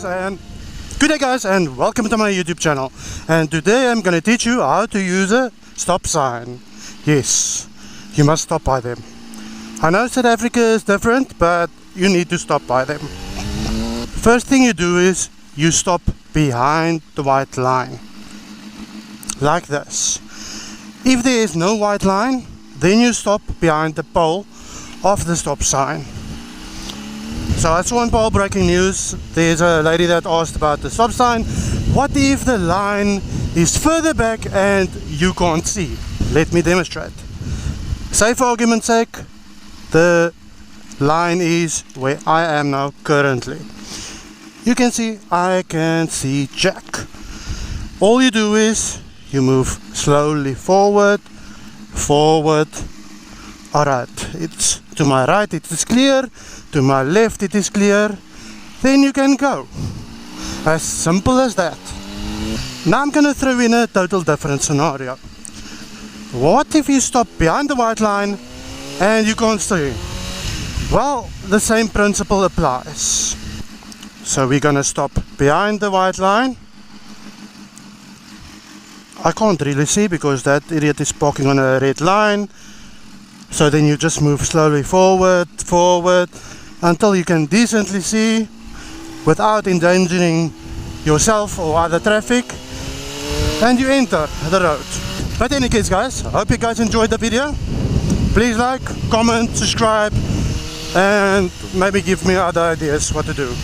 good day guys, and welcome to my YouTube channel. And today I'm gonna teach you how to use a stop sign. Yes, you must stop by them. I know South Africa is different, but you need to stop by them. First thing you do is you stop behind the white line, like this. If there is no white line, then you stop behind the pole of the stop sign. So I saw on Pole Breaking News, there's a lady that asked about the stop sign. What if the line is further back and you can't see? Let me demonstrate. Say for argument's sake, the line is where I am now currently. You can see, I can see Jack. All you do is, you move slowly forward. Alright, it's to my right, it is clear. To my left, it is clear. Then you can go. As simple as that. Now I'm gonna throw in a total different scenario. What if you stop behind the white line and you can't see? Well, the same principle applies. So we're gonna stop behind the white line. I can't really see because that idiot is parking on a red line. So then you just move slowly forward until you can decently see without endangering yourself or other traffic, and you enter the road. But in any case guys, I hope you guys enjoyed the video. Please like, comment, subscribe, and maybe give me other ideas what to do.